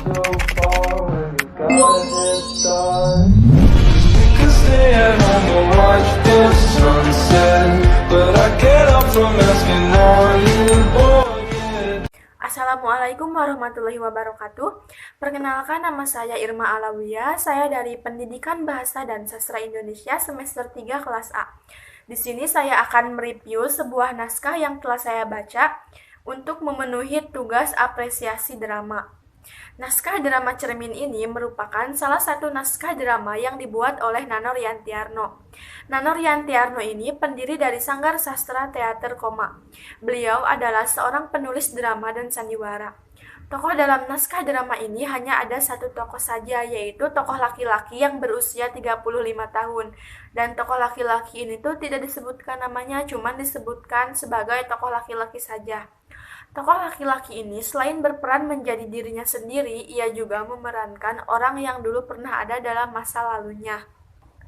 so far when you gotta get started. We could stay at home and watch the sunset, but I get up from asking are you bored yet? Assalamualaikum warahmatullahi wabarakatuh. Perkenalkan, nama saya Irma Alawiyah. Saya dari Pendidikan Bahasa dan Sastra Indonesia semester 3 kelas A. Di sini saya akan mereview sebuah naskah yang telah saya baca untuk memenuhi tugas apresiasi drama. Naskah drama Cermin ini merupakan salah satu naskah drama yang dibuat oleh Nano Riantiarno. Nano Riantiarno ini pendiri dari Sanggar Sastra Teater Koma. Beliau adalah seorang penulis drama dan sandiwara. Tokoh dalam naskah drama ini hanya ada satu tokoh saja, yaitu tokoh laki-laki yang berusia 35 tahun. Dan tokoh laki-laki ini tuh tidak disebutkan namanya, cuman disebutkan sebagai tokoh laki-laki saja. Tokoh laki-laki ini selain berperan menjadi dirinya sendiri, ia juga memerankan orang yang dulu pernah ada dalam masa lalunya.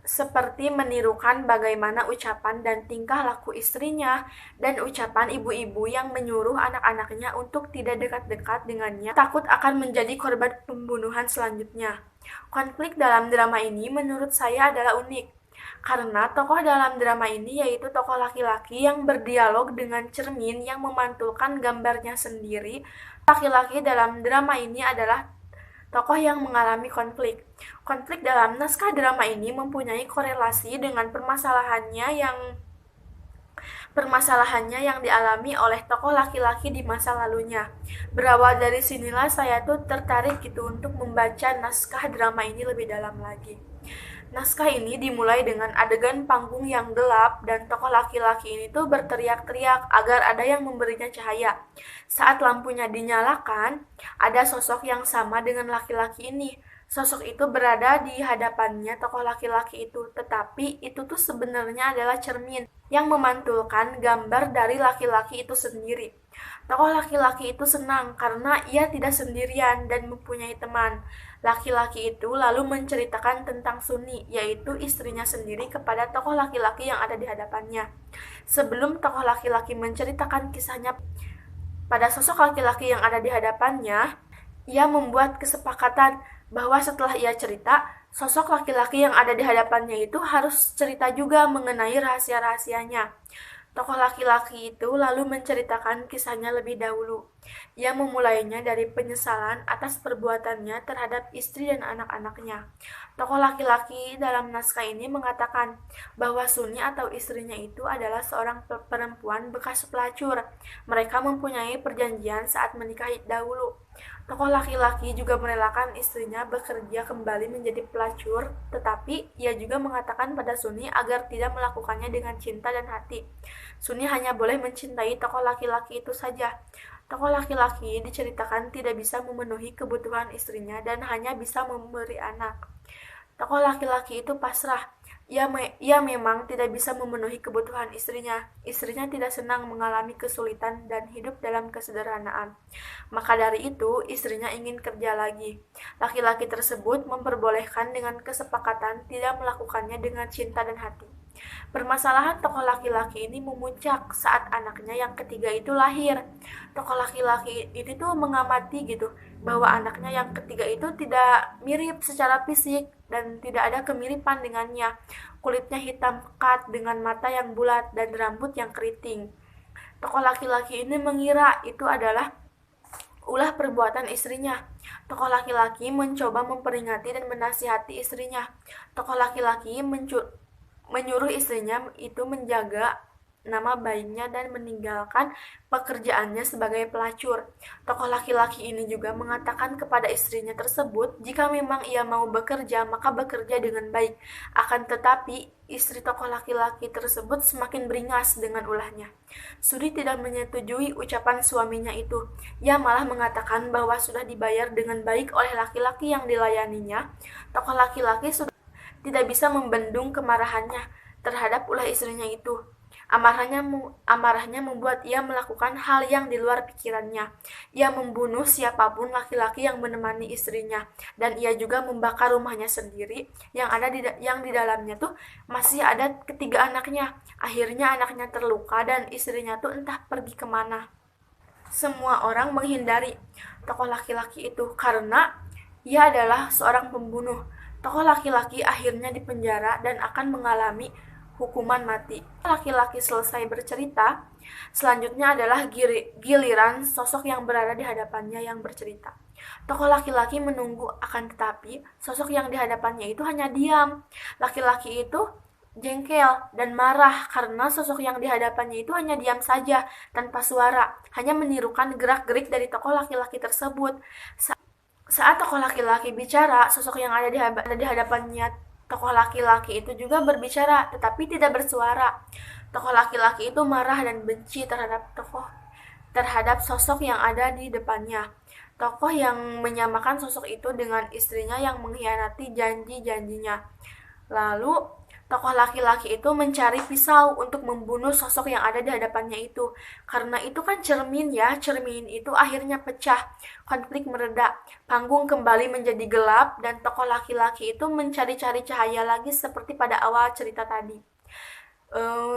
Seperti menirukan bagaimana ucapan dan tingkah laku istrinya, dan ucapan ibu-ibu yang menyuruh anak-anaknya untuk tidak dekat-dekat dengannya, takut akan menjadi korban pembunuhan selanjutnya. Konflik dalam drama ini menurut saya adalah unik. Karena tokoh dalam drama ini yaitu tokoh laki-laki yang berdialog dengan cermin yang memantulkan gambarnya sendiri. Laki-laki dalam drama ini adalah tokoh yang mengalami konflik. Konflik dalam naskah drama ini mempunyai korelasi dengan permasalahannya yang dialami oleh tokoh laki-laki di masa lalunya. Berawal dari sinilah saya tuh tertarik gitu untuk membaca naskah drama ini lebih dalam lagi. Naskah ini dimulai dengan adegan panggung yang gelap dan tokoh laki-laki ini tuh berteriak-teriak agar ada yang memberinya cahaya. Saat lampunya dinyalakan, ada sosok yang sama dengan laki-laki ini. Sosok itu berada di hadapannya tokoh laki-laki itu, tetapi itu tuh sebenarnya adalah cermin yang memantulkan gambar dari laki-laki itu sendiri. Tokoh laki-laki itu senang karena ia tidak sendirian dan mempunyai teman. Laki-laki itu lalu menceritakan tentang Suni, yaitu istrinya sendiri, kepada tokoh laki-laki yang ada di hadapannya. Sebelum tokoh laki-laki menceritakan kisahnya pada sosok laki-laki yang ada di hadapannya, ia membuat kesepakatan bahwa setelah ia cerita, sosok laki-laki yang ada di hadapannya itu harus cerita juga mengenai rahasia-rahasianya. Tokoh laki-laki itu lalu menceritakan kisahnya lebih dahulu. Ia memulainya dari penyesalan atas perbuatannya terhadap istri dan anak-anaknya. Tokoh laki-laki dalam naskah ini mengatakan bahwa Suni atau istrinya itu adalah seorang perempuan bekas pelacur. Mereka mempunyai perjanjian saat menikah dahulu. Tokoh laki-laki juga merelakan istrinya bekerja kembali menjadi pelacur, tetapi ia juga mengatakan pada Suni agar tidak melakukannya dengan cinta dan hati. Suni hanya boleh mencintai tokoh laki-laki itu saja. Tokoh laki-laki diceritakan tidak bisa memenuhi kebutuhan istrinya dan hanya bisa memberi anak. Tokoh laki-laki itu pasrah. Ia memang tidak bisa memenuhi kebutuhan istrinya. Istrinya tidak senang mengalami kesulitan dan hidup dalam kesederhanaan. Maka dari itu, istrinya ingin kerja lagi. Laki-laki tersebut memperbolehkan dengan kesepakatan tidak melakukannya dengan cinta dan hati. Permasalahan tokoh laki-laki ini memuncak saat anaknya yang ketiga itu lahir. Tokoh laki-laki ini tuh mengamati gitu bahwa anaknya yang ketiga itu tidak mirip secara fisik dan tidak ada kemiripan dengannya. Kulitnya hitam pekat dengan mata yang bulat dan rambut yang keriting. Tokoh laki-laki ini mengira itu adalah ulah perbuatan istrinya. Tokoh laki-laki mencoba memperingati dan menasihati istrinya. Tokoh laki-laki menyuruh istrinya itu menjaga nama baiknya dan meninggalkan pekerjaannya sebagai pelacur. Tokoh laki-laki ini juga mengatakan kepada istrinya tersebut, jika memang ia mau bekerja, maka bekerja dengan baik. Akan tetapi, istri tokoh laki-laki tersebut semakin beringas dengan ulahnya. Sudi tidak menyetujui ucapan suaminya itu. Ia malah mengatakan bahwa sudah dibayar dengan baik oleh laki-laki yang dilayaninya. Tokoh laki-laki sudah tidak bisa membendung kemarahannya terhadap ulah istrinya itu. Amarahnya membuat ia melakukan hal yang di luar pikirannya. Ia membunuh siapapun laki-laki yang menemani istrinya, dan ia juga membakar rumahnya sendiri yang di dalamnya tuh masih ada ketiga anaknya. Akhirnya anaknya terluka dan istrinya tuh entah pergi kemana. Semua orang menghindari tokoh laki-laki itu karena Ia adalah seorang pembunuh. Tokoh laki-laki akhirnya dipenjara dan akan mengalami hukuman mati. Laki-laki selesai bercerita, selanjutnya adalah giliran sosok yang berada di hadapannya yang bercerita. Tokoh laki-laki menunggu, akan tetapi sosok yang di hadapannya itu hanya diam. Laki-laki itu jengkel dan marah karena sosok yang di hadapannya itu hanya diam saja tanpa suara, hanya menirukan gerak-gerik dari tokoh laki-laki tersebut. Saat tokoh laki-laki bicara, sosok yang ada di hadapannya tokoh laki-laki itu juga berbicara, tetapi tidak bersuara. Tokoh laki-laki itu marah dan benci terhadap sosok yang ada di depannya. Tokoh yang menyamakan sosok itu dengan istrinya yang mengkhianati janji-janjinya. Lalu, tokoh laki-laki itu mencari pisau untuk membunuh sosok yang ada di hadapannya itu. Karena itu kan cermin ya, cermin itu akhirnya pecah, konflik mereda, panggung kembali menjadi gelap, dan tokoh laki-laki itu mencari-cari cahaya lagi seperti pada awal cerita tadi.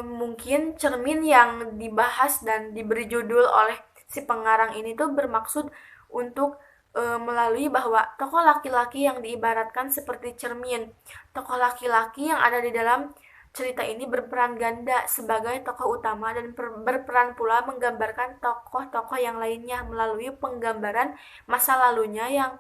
Mungkin cermin yang dibahas dan diberi judul oleh si pengarang ini tuh bermaksud untuk melalui bahwa tokoh laki-laki yang diibaratkan seperti cermin. Tokoh laki-laki yang ada di dalam cerita ini berperan ganda sebagai tokoh utama dan berperan pula menggambarkan tokoh-tokoh yang lainnya melalui penggambaran masa lalunya yang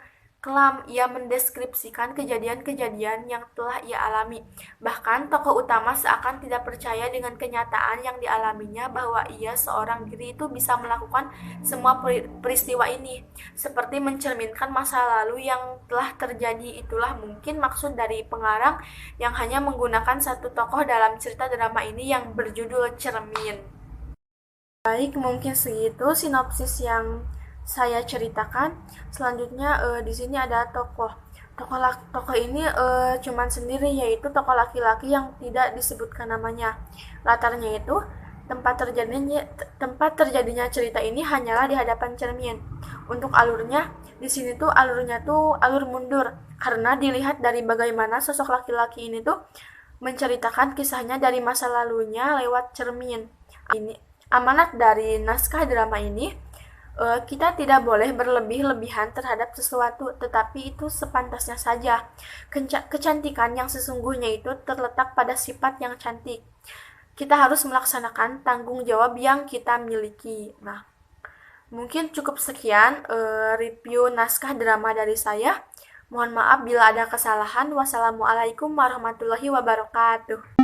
kelam. Ia mendeskripsikan kejadian-kejadian yang telah ia alami. Bahkan tokoh utama seakan tidak percaya dengan kenyataan yang dialaminya bahwa ia seorang diri itu bisa melakukan semua peristiwa ini. Seperti mencerminkan masa lalu yang telah terjadi. Itulah mungkin maksud dari pengarang yang hanya menggunakan satu tokoh dalam cerita drama ini yang berjudul Cermin. Baik, mungkin segitu sinopsis yang saya ceritakan. Selanjutnya di sini ada tokoh. Tokoh ini cuman sendiri, yaitu tokoh laki-laki yang tidak disebutkan namanya. Latarnya itu tempat terjadinya cerita ini hanyalah di hadapan cermin. Untuk alurnya, di sini tuh alurnya tuh alur mundur karena dilihat dari bagaimana sosok laki-laki ini tuh menceritakan kisahnya dari masa lalunya lewat cermin. Ini amanat dari naskah drama ini, kita tidak boleh berlebih-lebihan terhadap sesuatu, tetapi itu sepantasnya saja. Kecantikan yang sesungguhnya itu terletak pada sifat yang cantik. Kita harus melaksanakan tanggung jawab yang kita miliki. Nah, mungkin cukup sekian review naskah drama dari saya. Mohon maaf bila ada kesalahan. Wassalamualaikum warahmatullahi wabarakatuh.